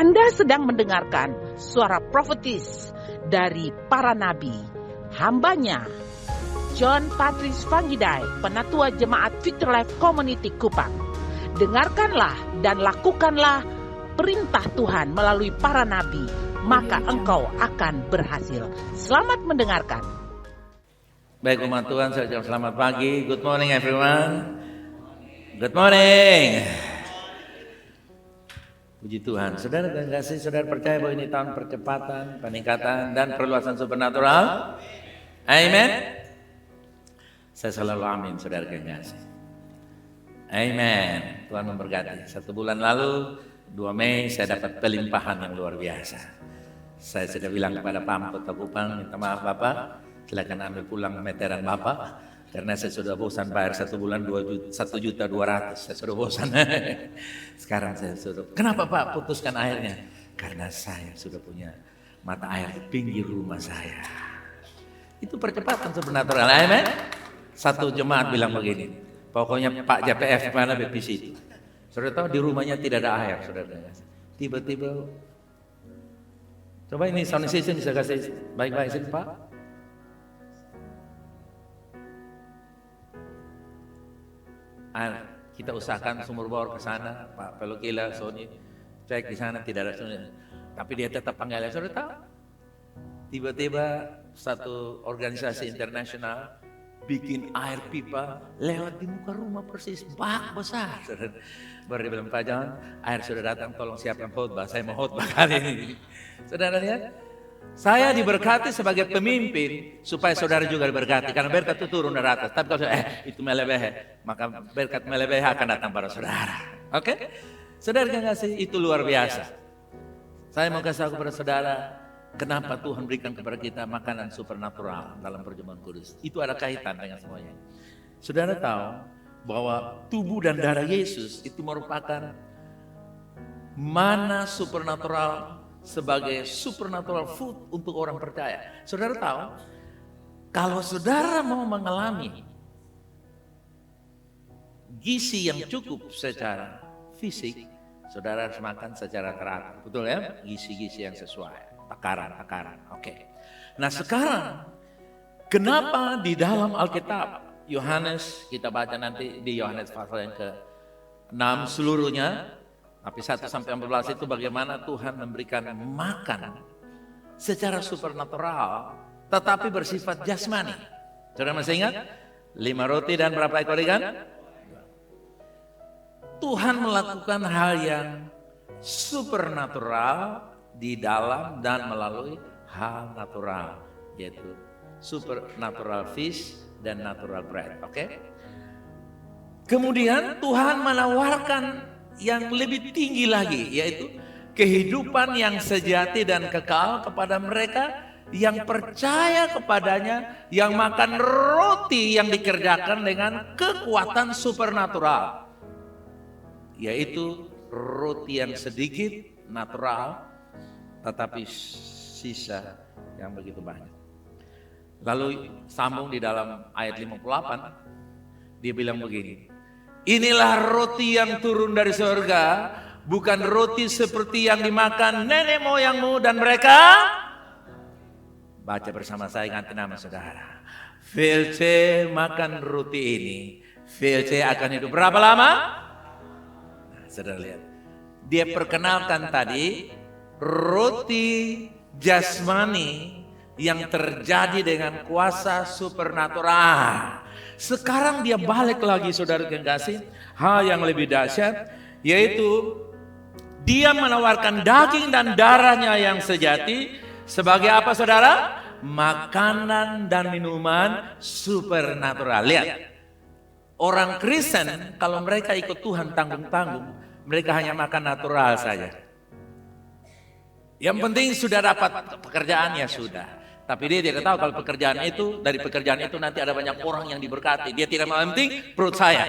Anda sedang mendengarkan suara profetis dari para nabi, hambanya John Patrice Vanggidai, Penatua Jemaat Future Life Community Kupang. Dengarkanlah dan lakukanlah perintah Tuhan melalui para nabi, maka engkau akan berhasil. Selamat mendengarkan. Baik umat Tuhan, selamat pagi. Good morning everyone. Good morning. Puji Tuhan. Saudara dan kasih, saudara percaya bahwa ini tahun percepatan, peningkatan, dan perluasan supernatural? Amen. Saya selalu amin, saudara dan kasih. Amen. Tuhan memberkati. 1 bulan lalu, 2 Mei, saya dapat pelimpahan yang luar biasa. Saya sudah bilang kepada Pak Kota Kupang, minta maaf Bapak, silakan ambil pulang meteran Bapak. Karena saya sudah bosan bayar 1 bulan 1.200.000, saya sudah bosan. Sekarang saya sudah, kenapa Pak putuskan airnya? Karena saya sudah punya mata air di pinggir rumah saya. Itu percepatan supernatural, amen. Satu jemaat bilang begini, pokoknya Pak JPF mana BPC itu. Saudara tahu di rumahnya tidak ada air, saudara. Tiba-tiba, coba ini sound system bisa kasih baik-baik sih Pak. Kita usahakan sumur bor ke sana, Pak Pelukila, Sony, cek di sana tidak ada sumur. Tapi dia tetap panggil, saudara tahu? Tiba-tiba satu organisasi internasional bikin air pipa lewat di muka rumah persis, bak besar. Baru dia bilang, Pak John, air sudah datang, tolong siapkan khotbah. Saya mau khotbah kali ini. Saudara lihat? Saya diberkati sebagai pemimpin supaya saudara juga diberkati karena berkat itu turun dari atas. Tapi kalau itu melebihi, maka berkat melebihi akan datang pada saudara. Oke? Saudara yang kasih itu luar biasa. Saya mau kasih tahu kepada saudara kenapa Tuhan berikan kepada kita makanan supernatural dalam perjamuan kudus. Itu ada kaitan dengan semuanya. Saudara tahu bahwa tubuh dan darah Yesus itu merupakan mana supernatural sebagai supernatural food untuk orang percaya. Saudara tahu, kalau saudara mau mengalami gizi yang cukup secara fisik, saudara harus makan secara teratur. Betul ya? Gizi-gizi yang sesuai. Takaran. Oke. Nah sekarang, kenapa di dalam Alkitab, Yohanes, kita baca nanti di Yohanes pasal yang ke-6 seluruhnya, tapi 1-14 itu bagaimana Tuhan memberikan makan secara supernatural tetapi bersifat jasmani. Saudara masih ingat? 5 roti dan berapa ekor ikan? Tuhan melakukan hal yang supernatural di dalam dan melalui hal natural, yaitu supernatural fish dan natural bread. Oke? Kemudian Tuhan menawarkan yang lebih tinggi lagi, yaitu kehidupan yang sejati dan kekal kepada mereka yang percaya kepadanya, yang makan roti yang dikerjakan dengan kekuatan supernatural, yaitu roti yang sedikit natural tetapi sisa yang begitu banyak. Lalu sambung di dalam ayat 58, dia bilang begini, inilah roti yang turun dari surga, bukan roti seperti yang dimakan nenek moyangmu dan mereka. Baca bersama saya, ganti nama saudara. VLC makan roti ini, VLC akan hidup berapa lama? Nah, saudara lihat, dia perkenalkan tadi roti jasmani yang terjadi dengan kuasa supernatural. Sekarang dia balik lagi saudara yang kasih, hal yang lebih dahsyat, yaitu dia menawarkan daging dan darahnya yang sejati sebagai apa saudara? Makanan dan minuman supernatural. Lihat, orang Kristen kalau mereka ikut Tuhan tanggung-tanggung, mereka hanya makan natural saja. Yang penting sudah dapat pekerjaan ya sudah. Tapi dia tidak tahu kalau pekerjaan itu, dari pekerjaan itu nanti ada banyak orang yang diberkati. Dia tidak mau, yang penting perut saya,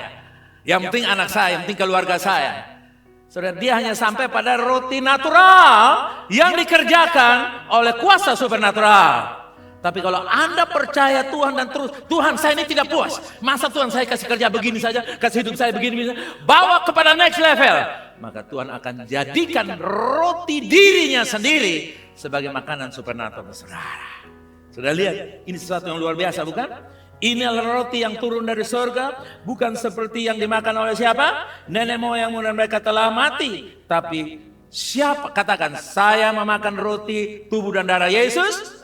yang penting anak saya, yang penting keluarga saya. Saudara, dia hanya sampai pada roti natural yang dikerjakan oleh kuasa supernatural. Tapi kalau Anda percaya Tuhan dan terus, Tuhan saya ini tidak puas. Masa Tuhan saya kasih kerja begini saja, kasih hidup saya begini, bawa kepada next level. maka Tuhan akan jadikan roti dirinya sendiri sebagai makanan supernatural saudara. Sudah lihat, ini sesuatu yang luar biasa bukan? Ini adalah roti yang turun dari surga, bukan seperti yang dimakan oleh siapa? Nenek moyangmu dan mereka telah mati. Tapi siapa, katakan, saya memakan roti tubuh dan darah Yesus.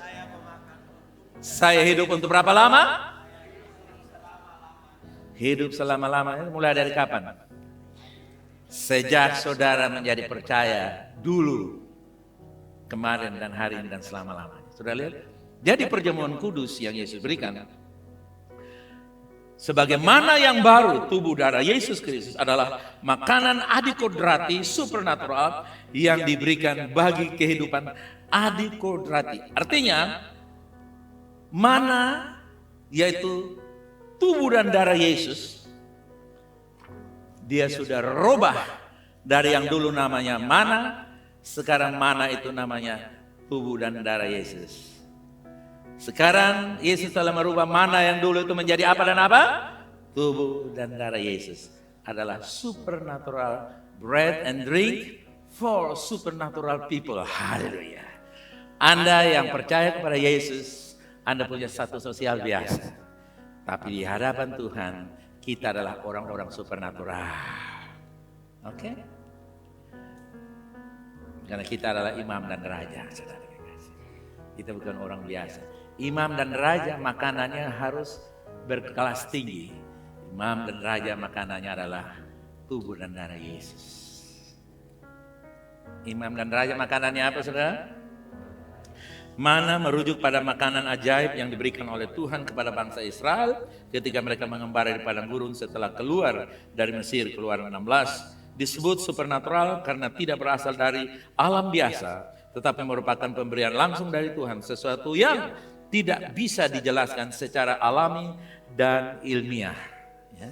Saya hidup untuk berapa lama? Hidup selama-lamanya. Mulai dari kapan? Sejak saudara menjadi percaya dulu, kemarin dan hari ini dan selama-lamanya. Sudah lihat? Jadi perjamuan kudus yang Yesus berikan, sebagaimana yang baru tubuh darah Yesus Kristus adalah makanan adikodrati supernatural yang diberikan bagi kehidupan adikodrati. Artinya, mana yaitu tubuh dan darah Yesus, dia sudah rubah dari yang dulu namanya mana, sekarang mana itu namanya tubuh dan darah Yesus. Sekarang Yesus telah merubah mana yang dulu itu menjadi apa dan apa? Tubuh dan darah Yesus adalah supernatural bread and drink for supernatural people. Haleluya. Anda yang percaya kepada Yesus, Anda punya status sosial biasa. Tapi di hadapan Tuhan, kita adalah orang-orang supernatural. Oke? Karena kita adalah imam dan raja, saudara. Kita bukan orang biasa. Imam dan raja makanannya harus berkelas tinggi. Imam dan raja makanannya adalah tubuh dan darah Yesus. Imam dan raja makanannya apa, saudara? Mana merujuk pada makanan ajaib yang diberikan oleh Tuhan kepada bangsa Israel ketika mereka mengembara di padang gurun setelah keluar dari Mesir, Keluaran 16. Disebut supernatural karena tidak berasal dari alam biasa, tetapi merupakan pemberian langsung dari Tuhan, sesuatu yang tidak bisa dijelaskan secara alami dan ilmiah. Ya.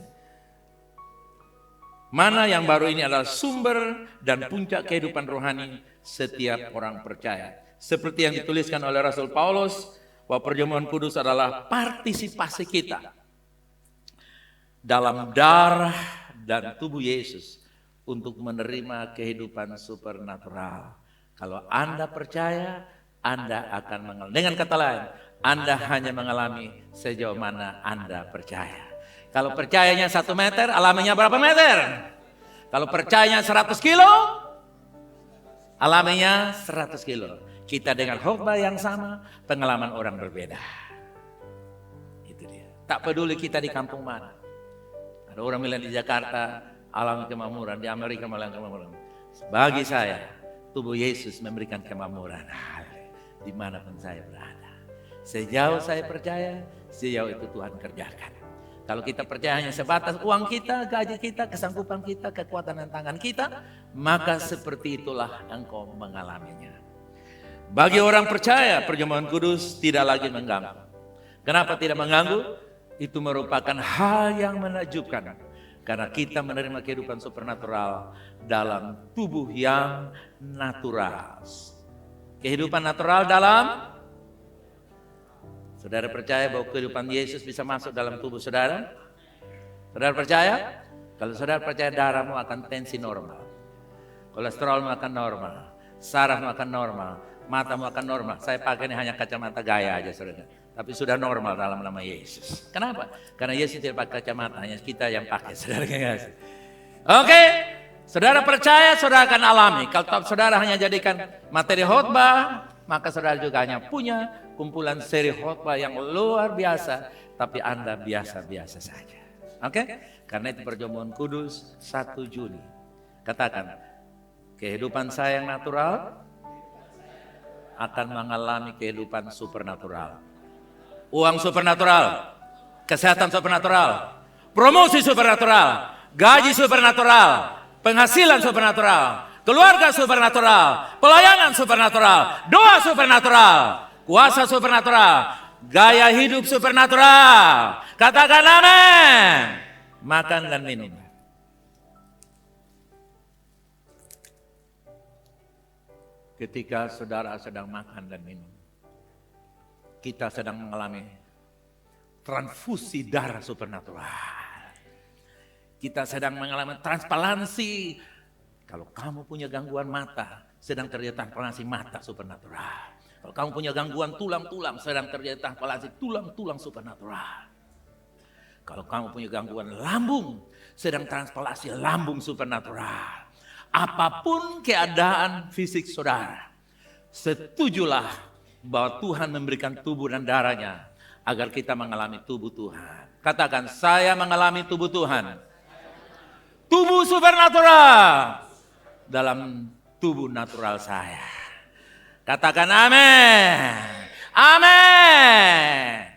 Mana yang baru ini adalah sumber dan puncak kehidupan rohani setiap orang percaya. Seperti yang dituliskan oleh Rasul Paulus, bahwa perjamuan kudus adalah partisipasi kita dalam darah dan tubuh Yesus untuk menerima kehidupan supernatural. Kalau Anda percaya, Anda akan mengalami. Dengan kata lain, Anda hanya mengalami sejauh mana Anda percaya. Kalau percayanya 1 meter, alaminya berapa meter? Kalau percayanya 100 kilo, alaminya 100 kilo. Kita dengan khotbah yang sama, pengalaman orang berbeda. Itu dia. Tak peduli kita di kampung mana. Ada orang bilang di Jakarta, alami kemakmuran, di Amerika malah kemakmuran. Bagi saya, tubuh Yesus memberikan kemakmuran dimanapun saya berada. Sejauh saya percaya, sejauh itu Tuhan kerjakan. Kalau kita percaya hanya sebatas uang kita, gaji kita, kesanggupan kita, kekuatan dan tangan kita, maka seperti itulah engkau mengalaminya. Bagi orang percaya, perjamuan kudus tidak lagi mengganggu. Kenapa tidak mengganggu? Itu merupakan hal yang menakjubkan. Karena kita menerima kehidupan supernatural dalam tubuh yang natural. Kehidupan natural dalam, saudara percaya bahwa kehidupan Yesus bisa masuk dalam tubuh saudara? Saudara percaya? Kalau saudara percaya, darahmu akan tensi normal, kolesterolmu akan normal, sarafmu akan normal, matamu akan normal. Saya pakai ini hanya kacamata gaya aja, saudara. Tapi sudah normal dalam nama Yesus. Kenapa? Karena Yesus tidak pakai kacamata, hanya kita yang pakai, saudara. Oke, saudara percaya, saudara akan alami. Kalau saudara hanya jadikan materi khotbah, maka saudara juga hanya punya kumpulan seri khotbah yang luar biasa, tapi Anda biasa-biasa saja. Oke? Karena itu perjamuan kudus 1 Juni. Katakan, kehidupan saya yang natural akan mengalami kehidupan supernatural. Uang supernatural, kesehatan supernatural, promosi supernatural, gaji supernatural, penghasilan supernatural, keluarga supernatural, pelayanan supernatural, doa supernatural, kuasa supernatural, gaya hidup supernatural. Katakan amin. Makan dan minum. Ketika saudara sedang makan dan minum, kita sedang mengalami transfusi darah supernatural. Kita sedang mengalami transparansi Kalau kamu punya gangguan mata, sedang terjadi transplantasi mata supernatural. Kalau kamu punya gangguan tulang-tulang, sedang terjadi transplantasi tulang-tulang supernatural. Kalau kamu punya gangguan lambung, sedang transplantasi lambung supernatural. Apapun keadaan fisik saudara, setujulah bahwa Tuhan memberikan tubuh dan darahnya agar kita mengalami tubuh Tuhan. Katakan, saya mengalami tubuh Tuhan. Tubuh supernatural dalam tubuh natural saya. Katakan amin. Amin.